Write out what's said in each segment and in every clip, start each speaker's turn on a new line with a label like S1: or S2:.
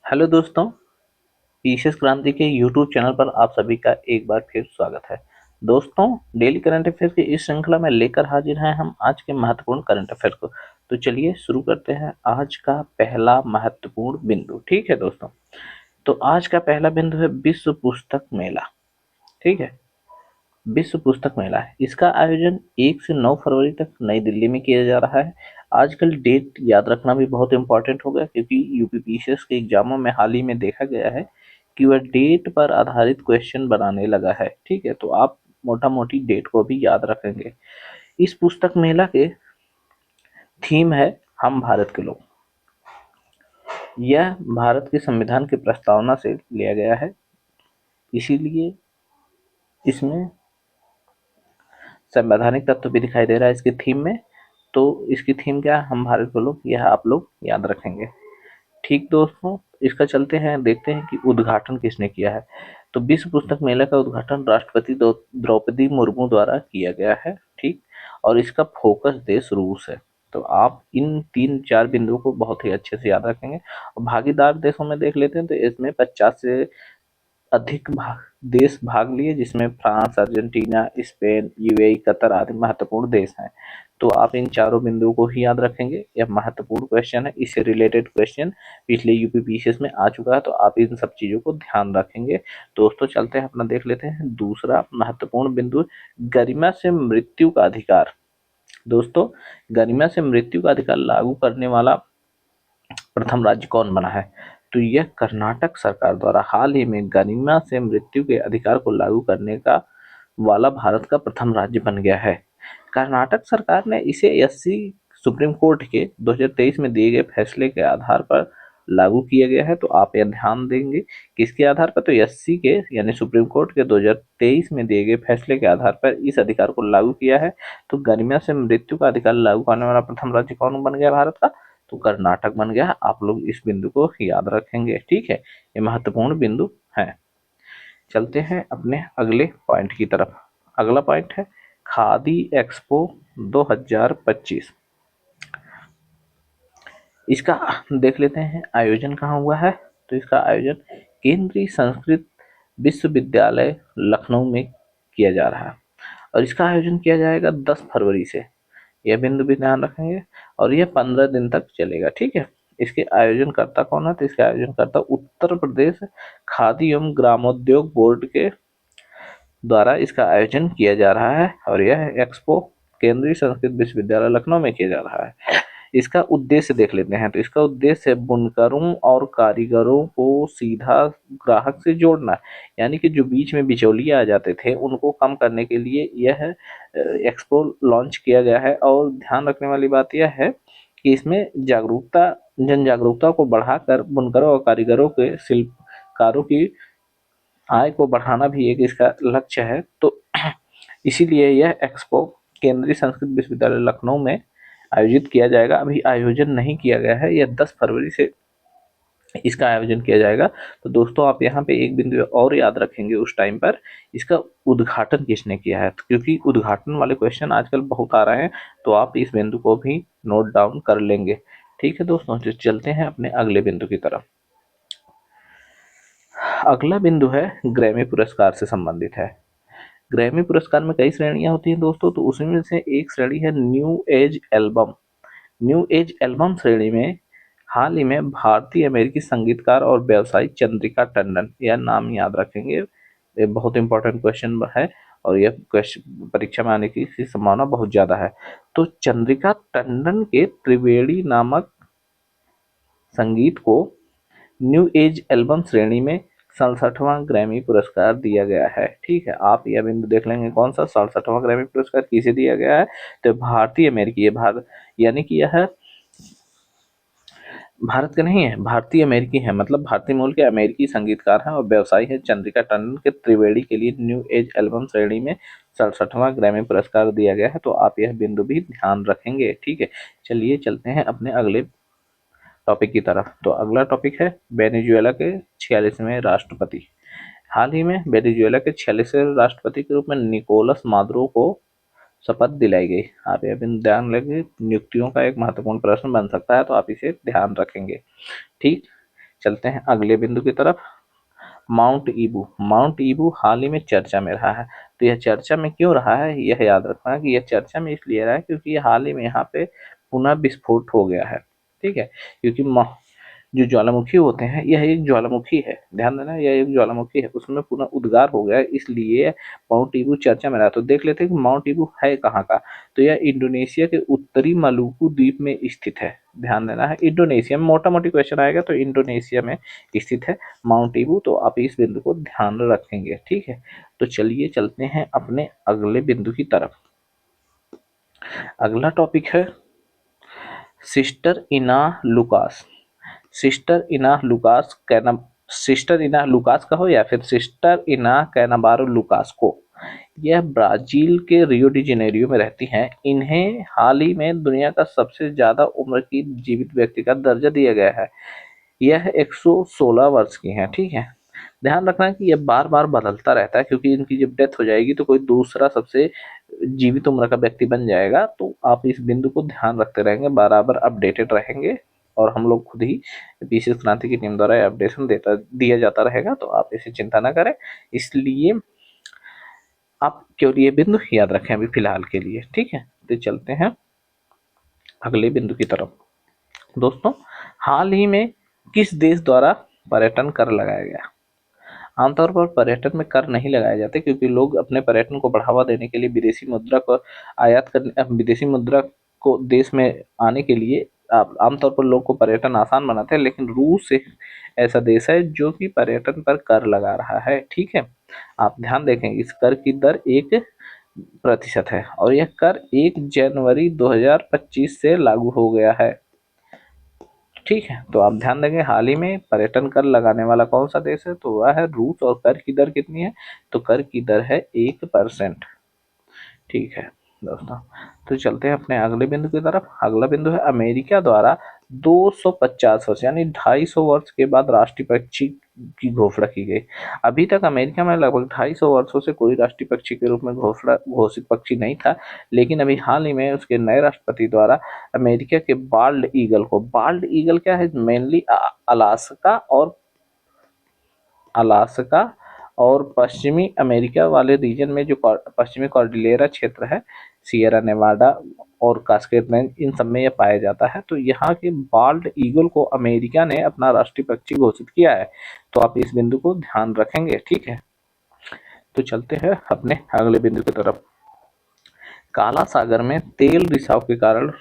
S1: Hello दोस्तों, ईशस क्रांति के यूट्यूब चैनल पर आप सभी का एक बार फिर स्वागत है। दोस्तों, डेली करंट अफेयर की इस श्रृंखला में लेकर हाजिर हैं हम आज के महत्वपूर्ण करंट अफेयर को। तो चलिए शुरू करते हैं आज का पहला महत्वपूर्ण बिंदु। ठीक है दोस्तों, तो आज का पहला बिंदु है विश्व पुस्तक मेला। ठीक है, विश्व पुस्तक मेला है, इसका आयोजन 1 से 9 फरवरी तक नई दिल्ली में किया जा रहा है। आजकल डेट याद रखना भी बहुत इंपॉर्टेंट हो गया, क्योंकि यूपीपीसीएस के एग्जामों में हाल ही में देखा गया है कि वह डेट पर आधारित क्वेश्चन बनाने लगा है। ठीक है, तो आप मोटा मोटी डेट को भी याद रखेंगे। इस पुस्तक मेला के थीम है हम भारत के लोग। यह भारत के संविधान की प्रस्तावना से लिया गया है, इसीलिए इसमें संवैधानिक तत्व भी दिखाई दे रहा है इसकी थीम में। तो इसकी थीम क्या है? हम भारत के लोग, यह आप लोग याद रखेंगे। ठीक दोस्तों, इसका चलते हैं, देखते हैं कि उद्घाटन किसने किया है। तो विश्व पुस्तक मेला का उद्घाटन राष्ट्रपति द्रौपदी मुर्मू द्वारा किया गया है। ठीक, और इसका फोकस देश रूस है। तो आप इन 3-4 बिंदुओं को बहुत ही अच्छे से याद रखेंगे। और भागीदार देशों में देख लेते हैं, तो इसमें 50 से अधिक देश भाग लिए, जिसमें France, Argentina, Spain, UAE, Qatar आदि महत्वपूर्ण देश हैं। तो आप इन चारों बिंदुओं को ही याद रखेंगे। यह महत्वपूर्ण क्वेश्चन है, इससे रिलेटेड क्वेश्चन पिछले यूपीपीसीएस में आ चुका है, तो आप इन सब चीजों को ध्यान रखेंगे। दोस्तों चलते हैं, अपना देख लेते हैं दूसरा महत्वपूर्ण बिंदु, गरिमा से मृत्यु का अधिकार। दोस्तों, गरिमा से मृत्यु का अधिकार लागू करने वाला प्रथम राज्य कौन बना है? तो यह कर्नाटक सरकार द्वारा हाल ही में गरिमा से मृत्यु के अधिकार को लागू करने का वाला भारत का प्रथम राज्य बन गया है। कर्नाटक सरकार ने इसे एससी सुप्रीम कोर्ट के 2023 में दिए गए फैसले के आधार पर लागू किया गया है। तो आप यह ध्यान देंगे किसके आधार पर? तो एससी के यानी सुप्रीम कोर्ट के 2023 में दिए गए फैसले के आधार पर इस अधिकार को लागू किया है। तो गरिमा से मृत्यु का अधिकार लागू करने वाला प्रथम राज्य कौन बन गया भारत का? तो कर्नाटक बन गया। आप लोग इस बिंदु को याद रखेंगे। ठीक है, ये महत्वपूर्ण बिंदु है। चलते हैं अपने अगले पॉइंट की तरफ। अगला पॉइंट है खादी एक्सपो 2025। इसका देख लेते हैं आयोजन कहाँ हुआ है। तो इसका आयोजन केंद्रीय संस्कृत विश्वविद्यालय लखनऊ में किया जा रहा है, और इसका आयोजन किया जाएगा 10 फरवरी से। यह बिंदु भी ध्यान रखेंगे, और यह 15 दिन तक चलेगा। ठीक है, इसके आयोजनकर्ता कौन है? तो इसके आयोजनकर्ता उत्तर प्रदेश खादी एवं ग्रामोद्योग बोर्ड के द्वारा इसका आयोजन किया जा रहा है, और यह एक्सपो केंद्रीय संस्कृत विश्वविद्यालय लखनऊ में किया जा रहा है। इसका उद्देश्य देख लेते हैं। तो इसका उद्देश्य है बुनकरों और कारीगरों को सीधा ग्राहक से जोड़ना, यानी कि जो बीच में बिचौलिए आ जाते थे उनको कम करने के लिए यह एक्सपो लॉन्च किया गया है। और ध्यान रखने वाली बात यह है कि इसमें जन जागरूकता को बढ़ाकर बुनकरों और कारीगरों के शिल्पकारों की आय को बढ़ाना भी एक इसका लक्ष्य है। तो इसीलिए यह एक्सपो केंद्रीय संस्कृत विश्वविद्यालय लखनऊ में आयोजित किया जाएगा। अभी आयोजन नहीं किया गया है, यह 10 फरवरी से इसका आयोजन किया जाएगा। तो दोस्तों, आप यहाँ पे एक बिंदु और याद रखेंगे उस टाइम पर, इसका उद्घाटन किसने किया है। तो क्योंकि उद्घाटन वाले क्वेश्चन आजकल बहुत आ रहे हैं, तो आप इस बिंदु को भी नोट डाउन कर लेंगे। ठीक है दोस्तों, तो चलते हैं अपने अगले बिंदु की तरफ। अगला बिंदु है ग्रैमी पुरस्कार से संबंधित है। ग्रैमी पुरस्कार में कई श्रेणियां होती हैं दोस्तों, तो उसमें से एक श्रेणी है new age album. New age album श्रेणी में हाल ही में भारतीय अमेरिकी संगीतकार और व्यवसायी चंद्रिका टंडन, यह नाम याद रखेंगे, ये बहुत इंपॉर्टेंट क्वेश्चन है, और यह क्वेश्चन परीक्षा में आने की संभावना बहुत ज्यादा है। तो चंद्रिका टंडन के त्रिवेणी नामक संगीत को न्यू एज एल्बम श्रेणी में 67वां ग्रैमी पुरस्कार दिया गया है। ठीक है, आप यह बिंदु देख लेंगे, कौन सा 67वां ग्रैमी पुरस्कार किसे दिया गया है? तो भारतीय अमेरिकी, भारत यानी कि यह भारत के नहीं है, भारतीय अमेरिकी है, मतलब भारतीय मूल के अमेरिकी संगीतकार हैं और व्यवसायी हैं। चंद्रिका टंडन के त्रिवेणी के लिए न्यू एज एल्बम श्रेणी में 67वां ग्रैमी पुरस्कार दिया गया है। तो आप यह बिंदु भी ध्यान रखेंगे। ठीक है, चलिए चलते हैं अपने अगले टॉपिक की तरफ। तो अगला टॉपिक है वेनेजुएला के 46वें राष्ट्रपति। हाल ही में वेनेजुएला के 46वें राष्ट्रपति के रूप में निकोलस मादुरो को शपथ दिलाई गई। आप यह भी ध्यान रखेंगे, नियुक्तियों का एक महत्वपूर्ण प्रश्न बन सकता है, तो आप इसे ध्यान रखेंगे। ठीक, चलते हैं अगले बिंदु की तरफ। माउंट ईबू। माउंट ईबू हाल ही में चर्चा में रहा है। तो यह चर्चा में क्यों रहा है, यह याद रखना कि यह चर्चा में इसलिए रहा है क्योंकि हाल ही में यहाँ पे पुनः विस्फोट हो गया है। ठीक है, क्योंकि जो ज्वालामुखी होते हैं, यह एक ज्वालामुखी है, ध्यान देना, यह एक ज्वालामुखी है, उसमें पुनः उद्गार हो गया है, इसलिए माउंट ईबू चर्चा में रहा। तो देख लेते हैं कि माउंट ईबू है कहाँ का। तो यह इंडोनेशिया के उत्तरी मालुकू द्वीप में स्थित है। ध्यान देना है, इंडोनेशिया में, मोटा मोटी क्वेश्चन आएगा तो इंडोनेशिया में स्थित है माउंट ईबू। तो आप इस बिंदु को ध्यान रखेंगे। ठीक है, तो चलिए चलते हैं अपने अगले बिंदु की तरफ। अगला टॉपिक है सिस्टर इना लुकास। सिस्टर इना लुकास सिस्टर इना लुकास कहो या फिर सिस्टर इना कैनाबारो लुकास्को। यह ब्राजील के रियो डी जेनेरियो में रहती हैं। इन्हें हाल ही में दुनिया का सबसे ज्यादा उम्र की जीवित व्यक्ति का दर्जा दिया गया है। यह 116 वर्ष की हैं। ठीक है, ध्यान रखना कि यह बार बार बदलता रहता है, क्योंकि इनकी जब डेथ हो जाएगी तो कोई दूसरा सबसे जीवित उम्र का व्यक्ति बन जाएगा। तो आप इस बिंदु को ध्यान रखते रहेंगे, बराबर अपडेटेड रहेंगे, और हम लोग खुद ही पीसीएस क्रांति की टीम द्वारा अपडेशन दिया जाता रहेगा। तो आप इसे चिंता ना करें, इसलिए आप केवल ये बिंदु याद रखें अभी फिलहाल के लिए। ठीक है, तो चलते हैं अगले बिंदु की तरफ। दोस्तों, हाल ही में किस देश द्वारा पर्यटन कर लगाया गया। आमतौर पर पर्यटन में कर नहीं लगाए जाते, क्योंकि लोग अपने पर्यटन को बढ़ावा देने के लिए विदेशी मुद्रा को आयात करने, विदेशी मुद्रा को देश में आने के लिए आमतौर पर लोग को पर्यटन आसान बनाते हैं। लेकिन रूस एक ऐसा देश है जो कि पर्यटन पर कर लगा रहा है। ठीक है, आप ध्यान देखें, इस कर की दर 1% है, और यह कर 1 जनवरी 2025 से लागू हो गया है। ठीक है, तो आप ध्यान देंगे हाल ही में पर्यटन कर लगाने वाला कौन सा देश है, तो वह है रूस। और कर की दर कितनी है, तो कर की दर है 1%। ठीक है दोस्तों, तो चलते हैं अपने अगले बिंदु की तरफ। अगला बिंदु है अमेरिका द्वारा 250 वर्ष यानी 250 वर्ष के बाद राष्ट्रीय पक्षी की घोषणा की गई। अभी तक अमेरिका में लगभग 250 वर्षों से कोई राष्ट्रीय पक्षी के रूप में घोषित पक्षी नहीं था। लेकिन अभी हाल ही में उसके नए राष्ट्रपति द्वारा अमेरिका के बाल्ड ईगल क्या है, मेनली अलास्का और पश्चिमी अमेरिका वाले रीजन में जो पश्चिमी कॉर्डिलेरा क्षेत्र है, सियरा नेवाडा और कास्केड रेंज, इन सब में यह पाया जाता है। तो यहाँ के बाल्ड ईगल को अमेरिका ने अपना राष्ट्रीय पक्षी घोषित किया है। तो आप इस बिंदु को ध्यान रखेंगे। ठीक है, तो चलते हैं अपने अगले बिंदु की तरफ। काला सागर में तेल रिसाव के कारण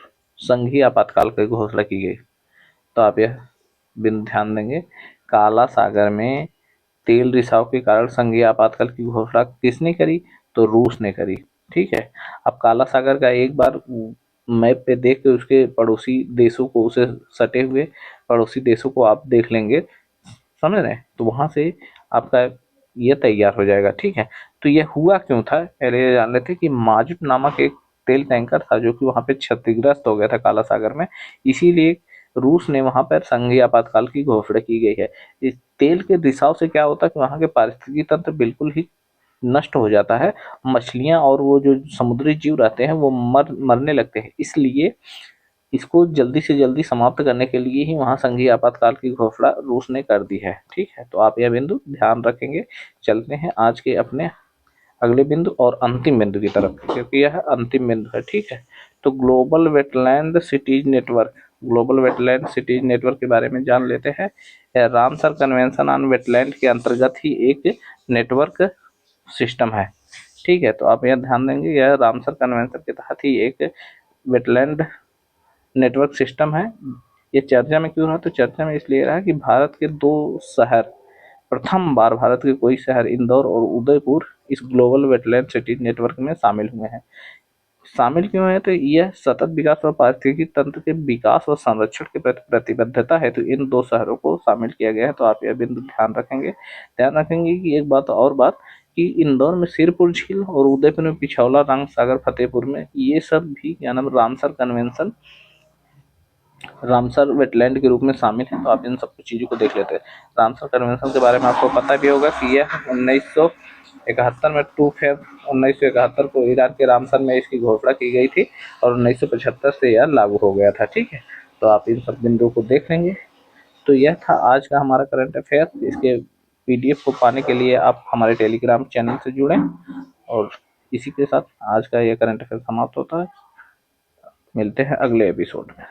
S1: संघीय आपातकाल की घोषणा की गई। तो आप यह बिंदु ध्यान देंगे, काला सागर में तेल रिसाव के कारण संघीय आपातकाल की घोषणा किसने करी, तो रूस ने करी। ठीक है, अब काला सागर का एक बार मैप पे देख के उसके पड़ोसी देशों को, उसे सटे हुए पड़ोसी देशों को आप देख लेंगे, समझ रहे हैं, तो वहां से आपका ये तैयार हो जाएगा। ठीक है, तो ये हुआ क्यों था, पहले ये जान लेते कि माजुट नामक एक तेल टैंकर था जो कि वहां पे क्षतिग्रस्त हो गया था काला सागर में, इसीलिए रूस ने वहां पर संघीय आपातकाल की घोषणा की गई है। इस तेल के रिसाव से क्या होता है कि वहां के पारिस्थितिकी तंत्र बिल्कुल ही नष्ट हो जाता है, मछलियां और वो जो समुद्री जीव रहते हैं वो मरने लगते हैं। इसलिए इसको जल्दी से जल्दी समाप्त करने के लिए ही वहां संघीय आपातकाल की घोषणा रूस ने कर दी है। ठीक है, तो आप यह बिंदु ध्यान रखेंगे। चलते हैं आज के अपने अगले बिंदु और अंतिम बिंदु की तरफ, क्योंकि यह अंतिम बिंदु है। ठीक है, तो ग्लोबल वेटलैंड सिटीज नेटवर्क के बारे में जान लेते हैं। यह रामसर कन्वेंशन ऑन वेटलैंड के अंतर्गत ही एक नेटवर्क सिस्टम है। ठीक है, तो आप यह ध्यान देंगे, यह रामसर कन्वेंशन के तहत ही एक वेटलैंड नेटवर्क सिस्टम है। ये चर्चा में क्यों रहा, तो चर्चा में इसलिए रहा कि भारत के 2 शहर, प्रथम बार भारत के कोई शहर इंदौर और उदयपुर इस ग्लोबल वेटलैंड सिटी नेटवर्क में शामिल हुए हैं। शामिल क्यों है, तो यह सतत विकास और पारिस्थितिकी तंत्र के विकास और संरक्षण के प्रति प्रतिबद्धता है, तो इन 2 शहरों को शामिल किया गया है। तो आप यह बिंदु ध्यान रखेंगे कि एक बात और बात कि इंदौर में सिरपुर झील और उदयपुर में पिछौला, रंग सागर, फतेहपुर में ये सब भी क्या नाम रामसर वेटलैंड के रूप में शामिल है। तो आप इन सब चीज़ों को देख लेते हैं। रामसर कन्वेंशन के बारे में आपको पता भी होगा कि यह 1971 में 2 फरवरी 1971 को ईरान के रामसर में इसकी घोषणा की गई थी और 1975 से यह लागू हो गया था। ठीक है, तो आप इन सब बिंदुओं को देख लेंगे। तो यह था आज का हमारा करंट अफेयर। इसके पीडीएफ को पाने के लिए आप हमारे टेलीग्राम चैनल से जुड़ें। और इसी के साथ आज का ये करंट अफेयर समाप्त होता है। मिलते हैं अगले एपिसोड में।